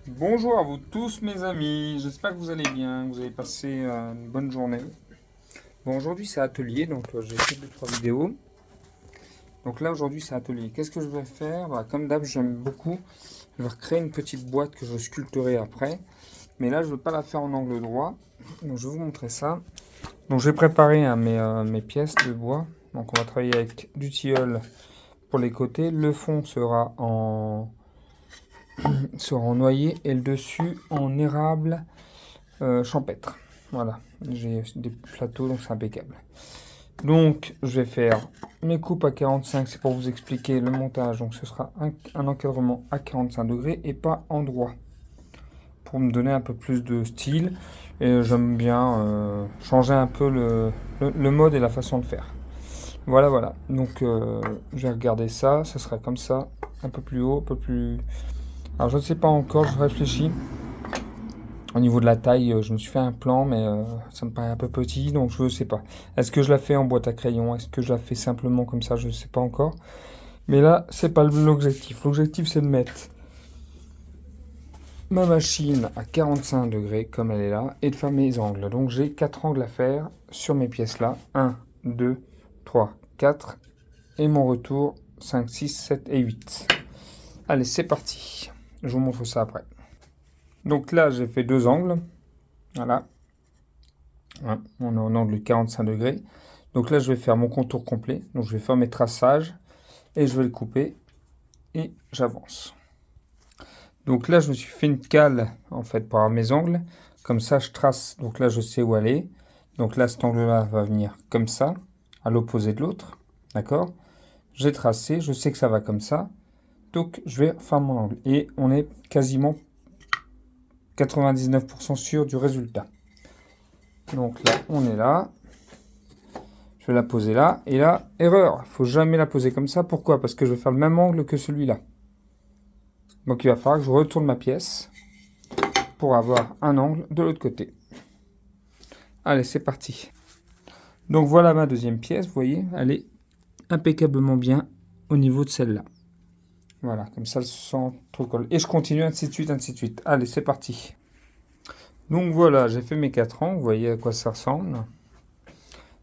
Bonjour à vous tous mes amis, j'espère que vous allez bien, que vous avez passé une bonne journée. Bon, aujourd'hui c'est atelier, donc j'ai fait 2-3 vidéos. Donc là aujourd'hui c'est atelier. Qu'est-ce que je vais faire? Comme d'hab, j'aime beaucoup. Je vais recréer une petite boîte que je sculpterai après. Mais là je ne veux pas la faire en angle droit. Donc je vais vous montrer ça. Donc j'ai préparé mes pièces de bois. Donc on va travailler avec du tilleul pour les côtés. Le fond sera en noyer et le dessus en érable champêtre. Voilà, j'ai des plateaux, donc c'est impeccable. Donc, je vais faire mes coupes à 45, c'est pour vous expliquer le montage. Donc, ce sera un encadrement à 45 degrés et pas en droit, pour me donner un peu plus de style. Et j'aime bien changer un peu le mode et la façon de faire. Voilà, voilà. Donc, je vais regarder ça. Ça sera comme ça, un peu plus haut, un peu plus... Alors, je ne sais pas encore, je réfléchis. Au niveau de la taille, je me suis fait un plan, mais ça me paraît un peu petit, donc je ne sais pas. Est-ce que je la fais en boîte à crayon? Est-ce que je la fais simplement comme ça? Je ne sais pas encore. Mais là, c'est pas l'objectif. L'objectif, c'est de mettre ma machine à 45 degrés, comme elle est là, et de faire mes angles. Donc j'ai 4 angles à faire sur mes pièces là. 1, 2, 3, 4. Et mon retour, 5, 6, 7 et 8. Allez, c'est parti. Je vous montre ça après. Donc là, j'ai fait 2 angles. Voilà. Ouais, on est en angle 45 degrés. Donc là, je vais faire mon contour complet. Donc je vais faire mes traçages et je vais le couper et j'avance. Donc là, je me suis fait une cale en fait pour avoir mes angles. Comme ça, je trace. Donc là, je sais où aller. Donc là, cet angle-là va venir comme ça, à l'opposé de l'autre. D'accord? J'ai tracé, je sais que ça va comme ça. Donc je vais faire mon angle. Et on est quasiment 99% sûr du résultat. Donc là, on est là. Je vais la poser là. Et là, erreur. Il ne faut jamais la poser comme ça. Pourquoi? Parce que je vais faire le même angle que celui-là. Donc il va falloir que je retourne ma pièce pour avoir un angle de l'autre côté. Allez, c'est parti. Donc voilà ma deuxième pièce. Vous voyez, elle est impeccablement bien au niveau de celle-là. Voilà, comme ça, le centre colle. Et je continue, ainsi de suite, ainsi de suite. Allez, c'est parti. Donc voilà, j'ai fait mes 4 angles. Vous voyez à quoi ça ressemble.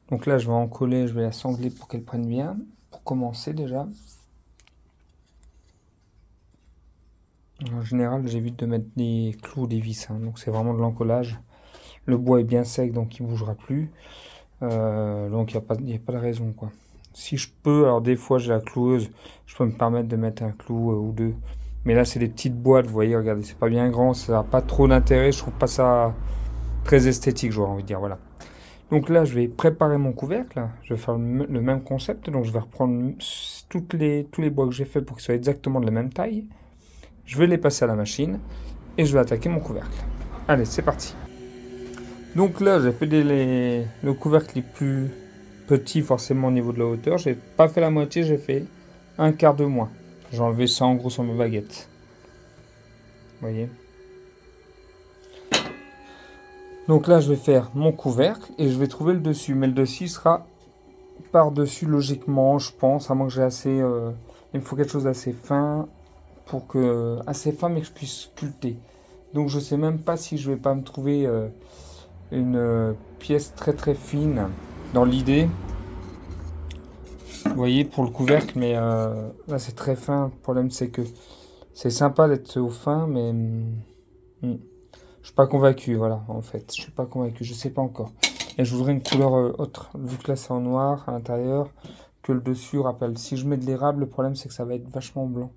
Donc là, je vais en coller, je vais la sangler pour qu'elle prenne bien. Pour commencer déjà. En général, j'évite de mettre des clous ou des vis. Donc c'est vraiment de l'encollage. Le bois est bien sec, donc il ne bougera plus. Donc il n'y a pas de raison, quoi. Si je peux, alors des fois j'ai la cloueuse, je peux me permettre de mettre un clou ou deux. Mais là, c'est des petites boîtes, vous voyez, regardez, c'est pas bien grand, ça n'a pas trop d'intérêt. Je trouve pas ça très esthétique, j'aurais envie de dire, voilà. Donc là, je vais préparer mon couvercle. Je vais faire le même concept. Donc je vais reprendre tous les bois que j'ai fait pour qu'ils soient exactement de la même taille. Je vais les passer à la machine et je vais attaquer mon couvercle. Allez, c'est parti. Donc là, j'ai fait le couvercle les plus petits forcément au niveau de la hauteur. J'ai pas fait la moitié, j'ai fait un quart de moins. J'ai enlevé ça en gros sur mes baguettes. Vous voyez. Donc là, je vais faire mon couvercle et je vais trouver le dessus. Mais le dessus sera par-dessus logiquement, je pense, à moins que j'ai assez... il me faut quelque chose d'assez fin assez fin mais que je puisse sculpter. Donc je sais même pas si je vais pas me trouver une pièce très très fine dans l'idée. Vous voyez pour le couvercle, mais là c'est très fin. Le problème c'est que c'est sympa d'être au fin, mais je suis pas convaincu. Voilà, en fait, je suis pas convaincu. Je sais pas encore. Et je voudrais une couleur autre, vu que là c'est en noir à l'intérieur, que le dessus rappelle. Si je mets de l'érable, le problème c'est que ça va être vachement blanc.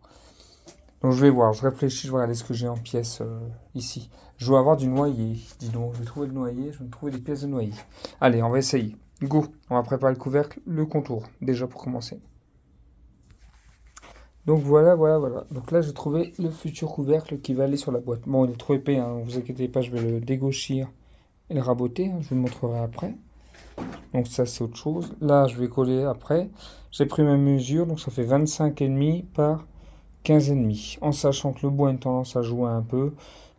Donc je vais voir, je réfléchis, je vais regarder ce que j'ai en pièces ici. Je dois avoir du noyer, dis donc. Je vais trouver le noyer, je vais me trouver des pièces de noyer. Allez, on va essayer. Go, on va préparer le couvercle, le contour, déjà pour commencer. Donc voilà, voilà, voilà. Donc là, j'ai trouvé le futur couvercle qui va aller sur la boîte. Bon, il est trop épais, hein, ne vous inquiétez pas, je vais le dégauchir et le raboter. Je vous le montrerai après. Donc ça, c'est autre chose. Là, je vais coller après. J'ai pris ma mesure, donc ça fait 25,5 par 15,5. En sachant que le bois a une tendance à jouer un peu.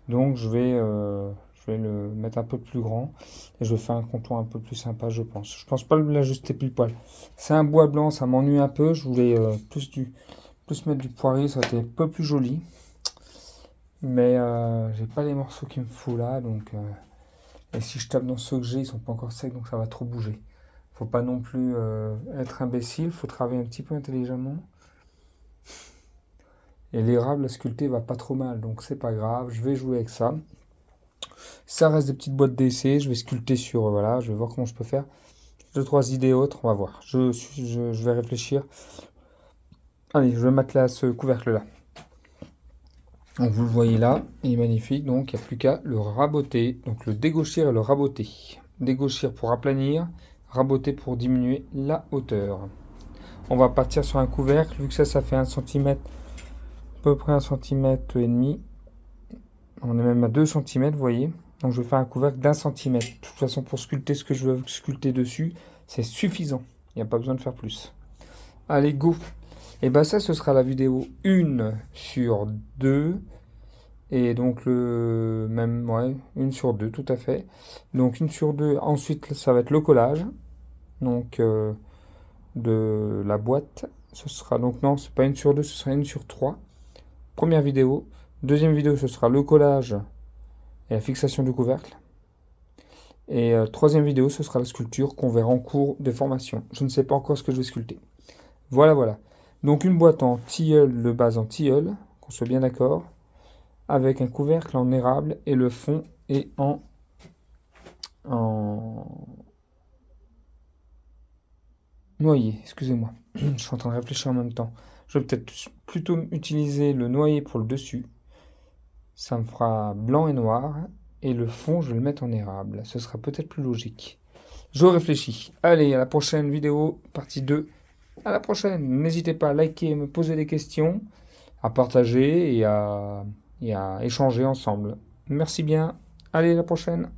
Donc je vais le mettre un peu plus grand. Et je vais faire un contour un peu plus sympa, je pense. Je pense pas l'ajuster pile poil. C'est un bois blanc, ça m'ennuie un peu. Je voulais plus mettre du poirier, ça aurait été un peu plus joli. Mais j'ai pas les morceaux qu'il me faut là, donc et si je tape dans ceux que j'ai, ils sont pas encore secs, donc ça va trop bouger. Faut pas non plus être imbécile, faut travailler un petit peu intelligemment. Et l'érable à sculpter va pas trop mal, donc c'est pas grave, je vais jouer avec ça. Ça reste des petites boîtes d'essai, je vais sculpter sur, voilà, je vais voir comment je peux faire. Deux, trois idées autres, on va voir. Je vais réfléchir. Allez, je vais m'atteler à ce couvercle-là. Donc vous le voyez là, il est magnifique, donc il n'y a plus qu'à le raboter. Donc le dégauchir et le raboter. Dégauchir pour aplanir, raboter pour diminuer la hauteur. On va partir sur un couvercle, vu que ça fait 1 cm, à peu près 1,5 cm. On est même à 2 cm, vous voyez. Donc je vais faire un couvercle d'1 cm. De toute façon, pour sculpter ce que je veux sculpter dessus, c'est suffisant. Il n'y a pas besoin de faire plus. Allez, go! Et bah ça, ce sera la vidéo 1 sur 2. Et donc le même, ouais, 1 sur 2, tout à fait. Donc 1 sur 2. Ensuite, ça va être le collage. Donc de la boîte. Ce sera donc, non, c'est pas 1 sur 2, ce sera 1 sur 3. Première vidéo. Deuxième vidéo, ce sera le collage et la fixation du couvercle. Et troisième vidéo, ce sera la sculpture qu'on verra en cours de formation. Je ne sais pas encore ce que je vais sculpter. Voilà, voilà. Donc une boîte en tilleul, de base en tilleul, qu'on soit bien d'accord, avec un couvercle en érable et le fond est en noyer. Excusez-moi, je suis en train de réfléchir en même temps. Je vais peut-être plutôt utiliser le noyer pour le dessus. Ça me fera blanc et noir. Et le fond, je vais le mettre en érable. Ce sera peut-être plus logique. Je réfléchis. Allez, à la prochaine vidéo, partie 2. À la prochaine. N'hésitez pas à liker, me poser des questions, à partager et à échanger ensemble. Merci bien. Allez, à la prochaine.